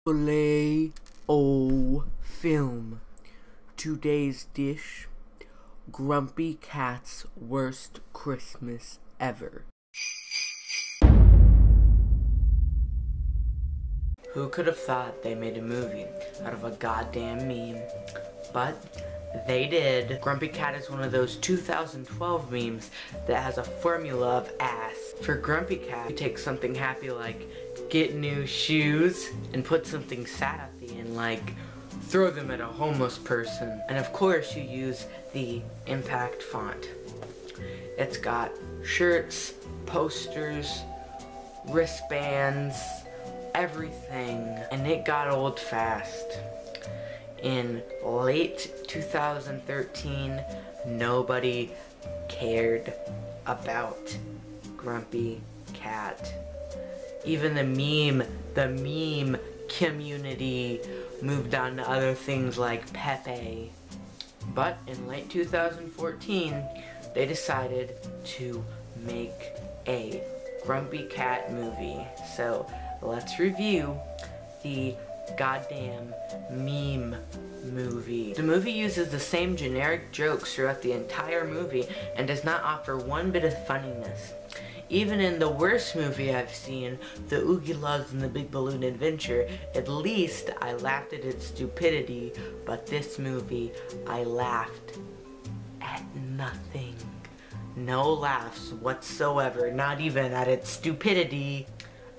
Fillet o film. Today's dish: Grumpy Cat's worst Christmas ever. Who could have thought they made a movie out of a goddamn meme? But they did. Grumpy Cat is one of those 2012 memes that has a formula of ass. For Grumpy Cat, you take something happy like get new shoes and put something sad at the end like throw them at a homeless person. And of course you use the impact font. It's got shirts, posters, wristbands, everything, and it got old fast. In late 2013, nobody cared about Grumpy Cat. Even the meme community moved on to other things like Pepe. But in late 2014, they decided to make a Grumpy Cat movie. So let's review the goddamn meme movie. The movie uses the same generic jokes throughout the entire movie and does not offer one bit of funniness. Even in the worst movie I've seen, The Oogie Loves and the Big Balloon Adventure, at least I laughed at its stupidity, but this movie, I laughed at nothing. No laughs whatsoever, not even at its stupidity.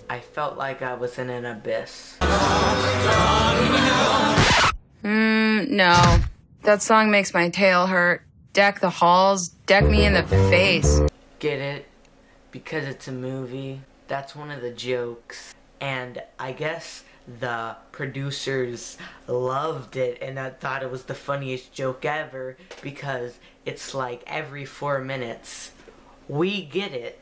I felt like I was in an abyss. No. That song makes my tail hurt. Deck the halls, deck me in the face. Get it? Because it's a movie. That's one of the jokes. And I guess the producers loved it and I thought it was the funniest joke ever because it's like every 4 minutes. We get it.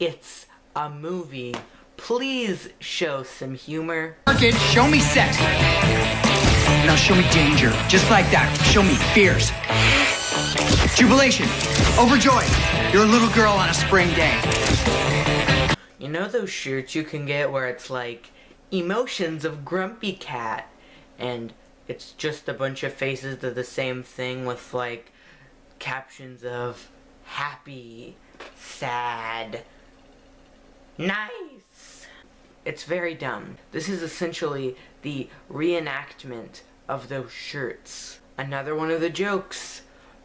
It's a movie. Please show some humor. Kid, show me sex. Now show me danger. Just like that. Show me fears. Jubilation. Overjoyed. You're a little girl on a spring day. You know those shirts you can get where it's like emotions of Grumpy Cat and it's just a bunch of faces to the same thing with like captions of happy, sad, nice. It's very dumb. This is essentially the reenactment of those shirts. Another one of the jokes.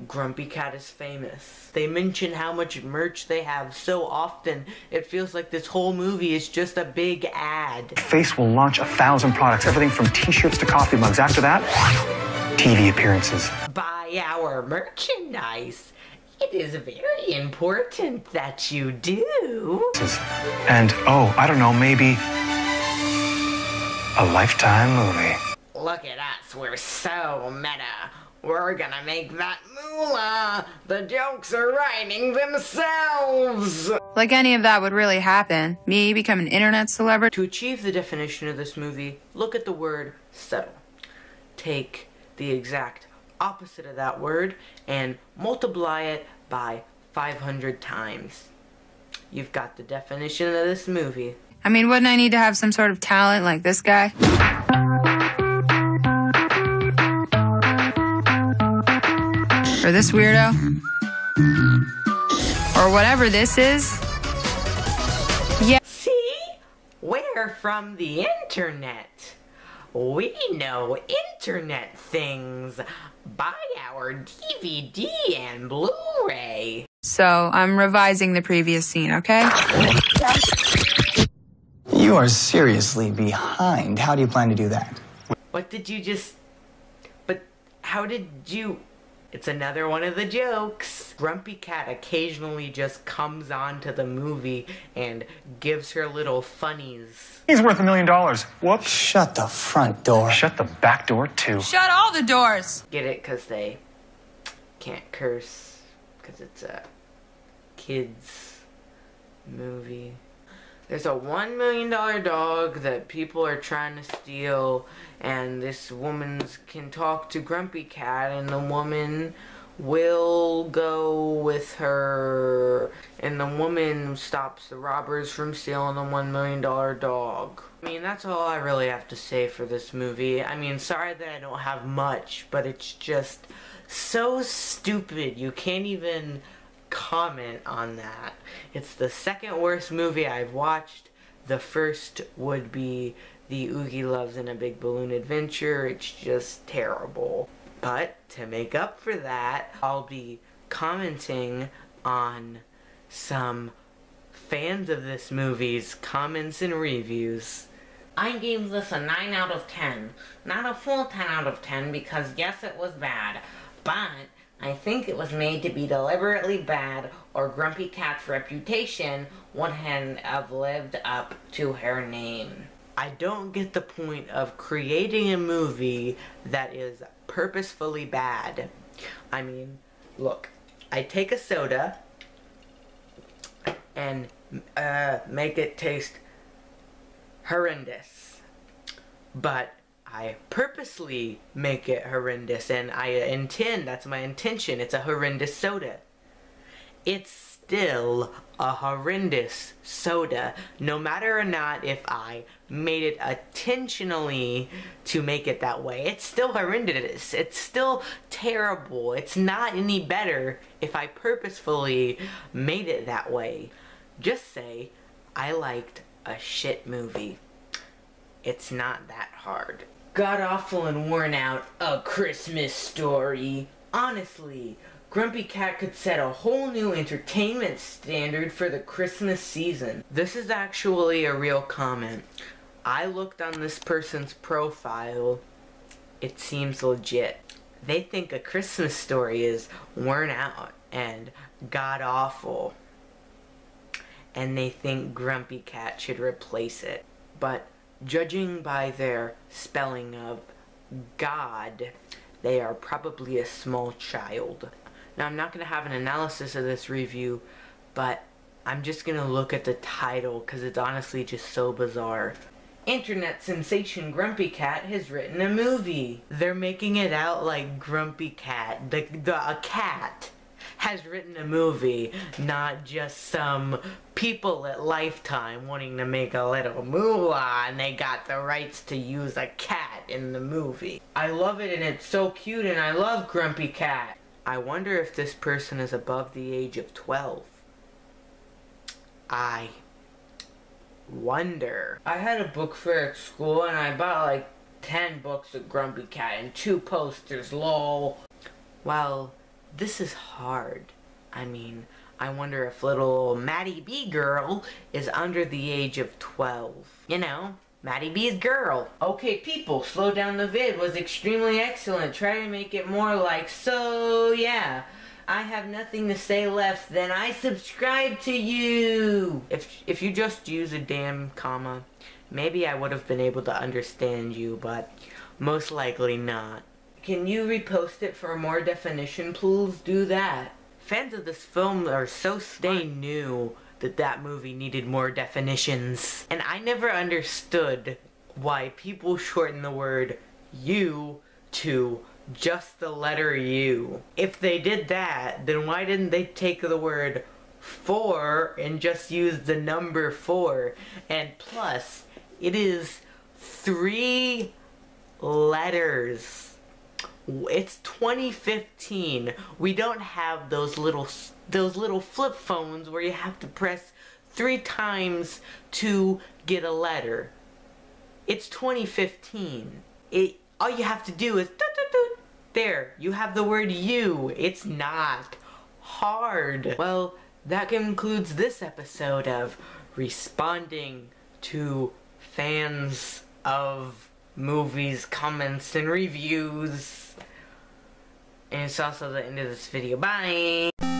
Grumpy Cat is famous. They mention how much merch they have so often, it feels like this whole movie is just a big ad. Face will launch 1,000 products, everything from t-shirts to coffee mugs. After that, TV appearances. Buy our merchandise. It is very important that you do. And, oh, I don't know, maybe a Lifetime movie. Look at us, we're so meta. We're gonna make that moolah. The jokes are writing themselves. Like any of that would really happen. Me become an internet celebrity. To achieve the definition of this movie, look at the word subtle. Take the exact opposite of that word and multiply it by 500 times. You've got the definition of this movie. I mean, wouldn't I need to have some sort of talent like this guy? Or this weirdo? Or whatever this is? Yeah. See? We're from the internet. We know internet things. Buy our DVD and Blu-ray. So, I'm revising the previous scene, okay? You are seriously behind. How do you plan to do that? What did you just... But how did you... It's another one of the jokes. Grumpy Cat occasionally just comes on to the movie and gives her little funnies. He's worth $1 million. Whoops. Shut the front door. Shut the back door, too. Shut all the doors! Get it? Because they can't curse. Because it's a kids movie. There's a $1 million dog that people are trying to steal, and this woman can talk to Grumpy Cat, and the woman will go with her, and the woman stops the robbers from stealing the $1 million dog. I mean, that's all I really have to say for this movie. I mean, sorry that I don't have much, but it's just so stupid. You can't even comment on that. It's the second worst movie I've watched. The first would be the Oogie Loves in a Big Balloon Adventure. It's just terrible. But to make up for that, I'll be commenting on some fans of this movie's comments and reviews. I gave this a 9 out of 10. Not a full 10 out of 10 because yes, it was bad. But I think it was made to be deliberately bad, or Grumpy Cat's reputation wouldn't have lived up to her name. I don't get the point of creating a movie that is purposefully bad. I mean, look, I take a soda and make it taste horrendous, but I purposely make it horrendous, and that's my intention. It's a horrendous soda. It's still a horrendous soda, no matter or not if I made it intentionally to make it that way. It's still horrendous. It's still terrible. It's not any better if I purposefully made it that way. Just say, I liked a shit movie. It's not that hard. God awful and worn out, A Christmas Story. Honestly, Grumpy Cat could set a whole new entertainment standard for the Christmas season. This is actually a real comment. I looked on this person's profile. It seems legit. They think A Christmas Story is worn out and god awful, and they think Grumpy Cat should replace it. But judging by their spelling of God, they are probably a small child. Now, I'm not going to have an analysis of this review, but I'm just going to look at the title because it's honestly just so bizarre. Internet sensation Grumpy Cat has written a movie. They're making it out like Grumpy Cat, a cat, has written a movie, not just some people at Lifetime wanting to make a little moolah and they got the rights to use a cat in the movie. I love it and it's so cute and I love Grumpy Cat. I wonder if this person is above the age of 12. I wonder. I had a book fair at school and I bought like 10 books of Grumpy Cat and 2 posters, lol. Well, this is hard. I mean, I wonder if little Maddie B girl is under the age of 12. You know, Maddie B's girl. Okay people, slow down the vid was extremely excellent. Try to make it more like, so yeah. I have nothing to say left, then I subscribe to you. If you just use a damn comma, maybe I would have been able to understand you, but most likely not. Can you repost it for more definition, please? Do that. Fans of this film are so they knew that that movie needed more definitions. And I never understood why people shorten the word you to just the letter U. If they did that, then why didn't they take the word for and just use the number 4? And plus, it is 3 letters. It's 2015. We don't have those little flip phones where you have to press 3 times to get a letter. It's 2015. All you have to do is there, you have the word you. It's not hard. Well, that concludes this episode of responding to fans of movies, comments, and reviews. And it's also the end of this video. Bye!